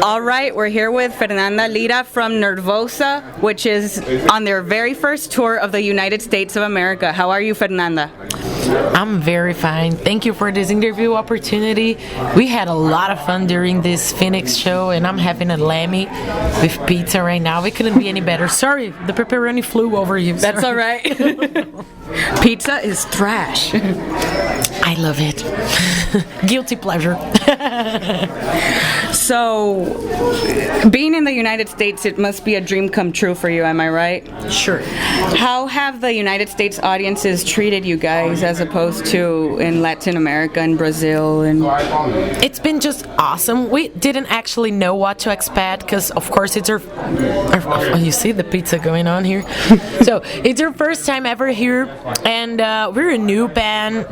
All right, we're here with Fernanda Lira from Nervosa, which is on their very first tour of the United States of America. How are you, Fernanda? I'm very fine. Thank you for this interview opportunity. We had a lot of fun during this Phoenix show, and I'm having a lammy with pizza right now. It couldn't be any better. Sorry, the pepperoni flew over you. That's all right. Pizza is trash. I love it. Guilty pleasure. So, being in the United States, it must be a dream come true for you, am I right? Sure. How have the United States audiences treated you guys as opposed to in Latin America and Brazil? And it's been just awesome. We didn't actually know what to expect because, of course, it's our you see the pizza going on here. So it's our first time ever here, and we're a new band.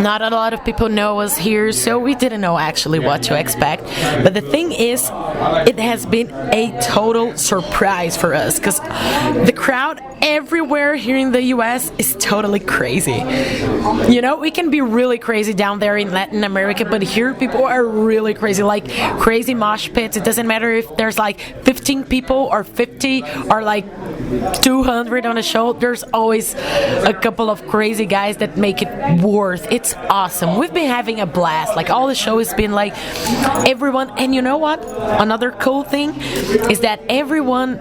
Not a lot of people know us here, so we didn't know actually what to expect. But the thing is, it has been a total surprise for us because the crowd everywhere here in the US is totally crazy. You know, we can be really crazy down there in Latin America, but here people are really crazy, like crazy mosh pits. It doesn't matter if there's like 15 people or 50 or like 200 on a show. There's always a couple of crazy guys that make it worth. It's awesome. We've been having a blast. Like all the show has been like everyone. And you know what? Another cool thing is that everyone,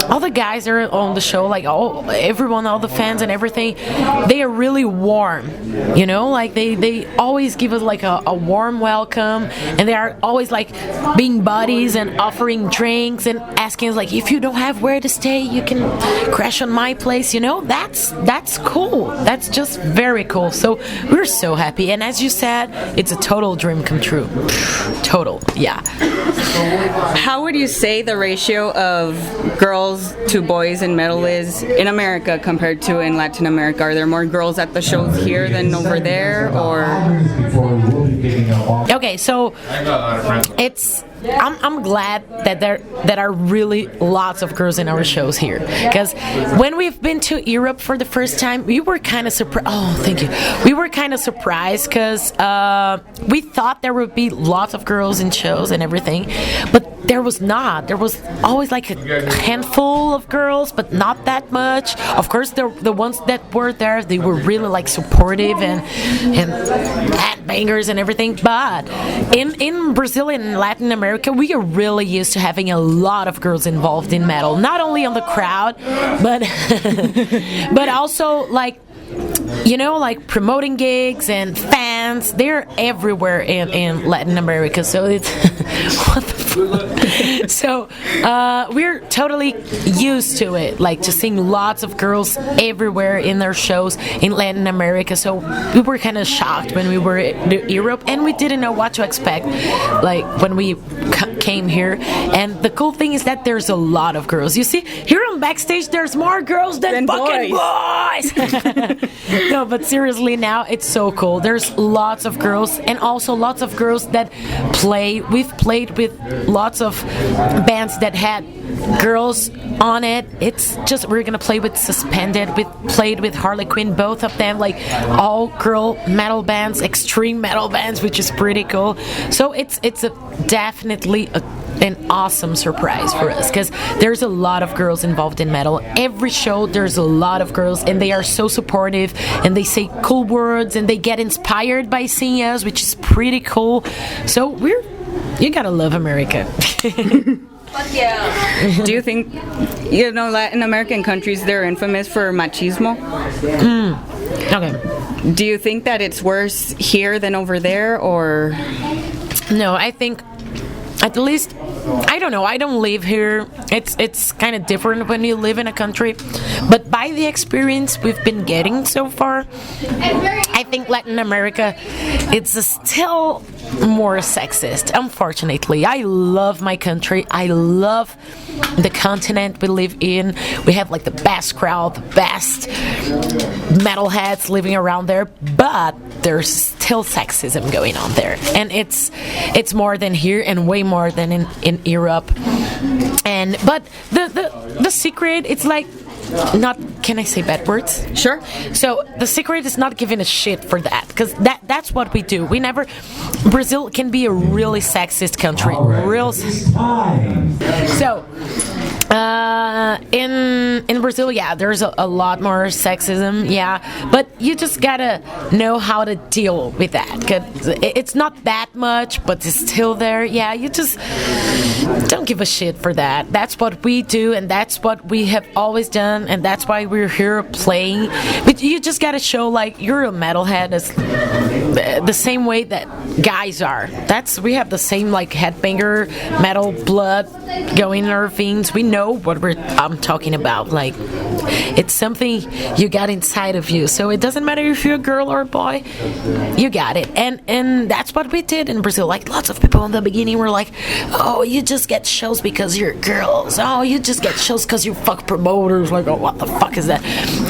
all the guys are on the show, like everyone, all the fans and everything, they are really warm. You know, like they always give us like a warm welcome, and they are always like being buddies and offering drinks and asking us like, if you don't have where to stay, you can crash on my place. You know, that's cool. That's just very cool. So we're so happy, and as you said, it's a total dream come true. Total, yeah. How would you say the ratio of girls to boys in metal is in America compared to in Latin America? Are there more girls at the shows here than over there, or? Okay, so I'm glad that there are really lots of girls in our shows here, because when we've been to Europe for the first time, we were kind of surprised. Oh, thank you. We were kind of surprised because we thought there would be lots of girls in shows and everything, but there was not. There was always like a handful of girls, but not that much. Of course, the ones that were there, they were really like supportive and bangers and everything. But in Brazil and Latin America, we are really used to having a lot of girls involved in metal. Not only on the crowd, but but also like, you know, like promoting gigs and fans. They're everywhere in Latin America. So it's what the fuck? So we're totally used to it, like to seeing lots of girls everywhere in their shows in Latin America. So we were kind of shocked when we were in Europe, and we didn't know what to expect, like when we came here. And the cool thing is that there's a lot of girls. You see, here on backstage, there's more girls than fucking boys. No, but seriously, now it's so cool. There's lots of girls, and also lots of girls that play. We've played with lots of bands that had girls on it. It's just, we're gonna play with Suspended. We played with Harley Quinn, both of them, like all girl metal bands, extreme metal bands, which is pretty cool. So it's definitely an awesome surprise for us, because there's a lot of girls involved in metal. Every show there's a lot of girls, and they are so supportive, and they say cool words, and they get inspired by seeing us, which is pretty cool. So you gotta love America. Fuck yeah. Do you think, you know, Latin American countries, they're infamous for machismo? Okay. Do you think that it's worse here than over there, or? No, I think, at least, I don't know, I don't live here. It's kind of different when you live in a country, but by the experience we've been getting so far, I think Latin America, it's still more sexist, unfortunately. I love my country. I love the continent we live in. We have like the best crowd, the best metalheads living around there, but there's still sexism going on there, and it's more than here and way more than in Europe. But the secret, it's like not, can I say bad words? Sure. So the secret is not giving a shit for that, because that's what we do. Brazil can be a really sexist country. So in Brazil, yeah, there's a lot more sexism, yeah, but you just gotta know how to deal with that. 'Cause it's not that much, but it's still there. Yeah, you just don't give a shit for that. That's what we do, and that's what we have always done, and that's why we're here playing. But you just gotta show like you're a metalhead, as the same way that guys are. We have the same like headbanger metal blood going in our veins. We know what I'm talking about. Like, it's something you got inside of you. So it doesn't matter if you're a girl or a boy, you got it. And that's what we did in Brazil. Like, lots of people in the beginning were like, oh, you just get shows because you're girls. Oh, you just get shows because you fuck promoters. Like, oh, what the fuck is that?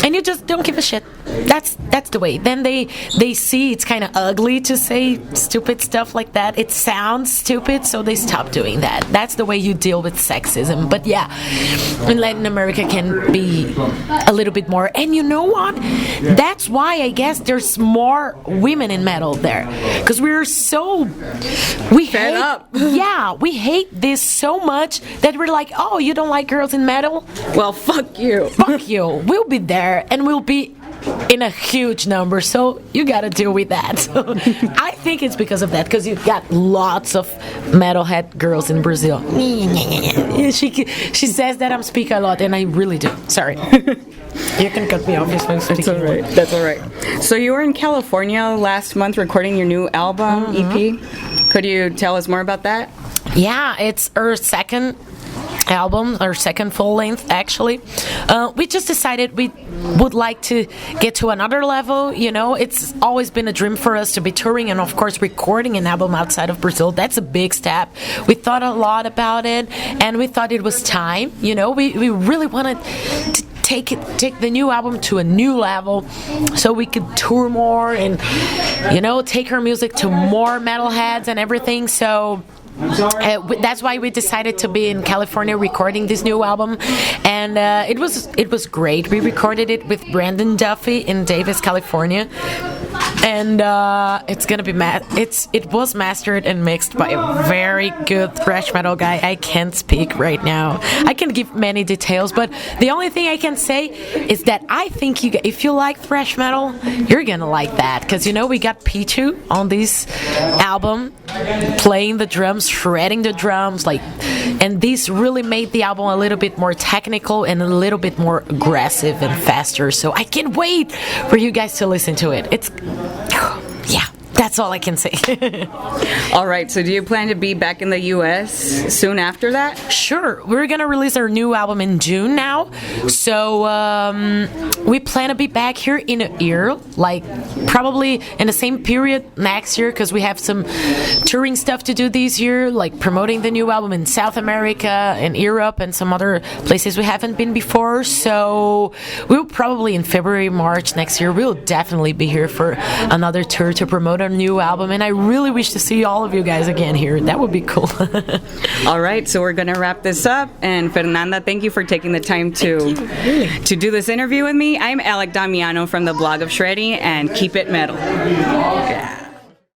And you just don't give a shit. That's the way. Then they see it's kind of ugly to say stupid stuff like that. It sounds stupid, so they stop doing that. That's the way you deal with sexism. But yeah, in Latin America can be a little bit more. And you know what? That's why I guess there's more women in metal there, because we fed up. Yeah, we hate this so much that we're like, oh, you don't like girls in metal? Well, fuck you. Fuck you. We'll be there, and we'll be in a huge number, so you gotta deal with that. So I think it's because of that, because you've got lots of metalhead girls in Brazil. She says that I'm speaking a lot, and I really do. Sorry. You can cut me off if I'm speaking. That's all right. That's all right. So you were in California last month recording your new album, EP. Could you tell us more about that? Yeah, it's our second album, our second full length actually. We just decided we would like to get to another level. You know, it's always been a dream for us to be touring and of course recording an album outside of Brazil. That's a big step. We thought a lot about it, and we thought it was time. You know, we really wanted to take the new album to a new level so we could tour more and, you know, take our music to more metalheads and everything. So that's why we decided to be in California recording this new album, and it was great. We recorded it with Brandon Duffy in Davis, California, and it's gonna be it was mastered and mixed by a very good thrash metal guy. I can't speak right now. I can give many details, but the only thing I can say is that I think if you like thrash metal, you're gonna like that, because you know we got Pichu on this album playing the drums, shredding the drums, and this really made the album a little bit more technical and a little bit more aggressive and faster. So I can't wait for you guys to listen to it. Yeah, that's all I can say. All right, so do you plan to be back in the U.S. soon after that? Sure. We're going to release our new album in June now. So we plan to be back here in a year, like probably in the same period next year, because we have some touring stuff to do this year, like promoting the new album in South America and Europe and some other places we haven't been before. So we'll probably in February, March next year, we'll definitely be here for another tour to promote our new album, and I really wish to see all of you guys again here. That would be cool. All right, so we're gonna wrap this up, and Fernanda, thank you for taking the time to do this interview with me. I'm Alec Damiano from the blog of Shreddy, and keep it metal. Yeah.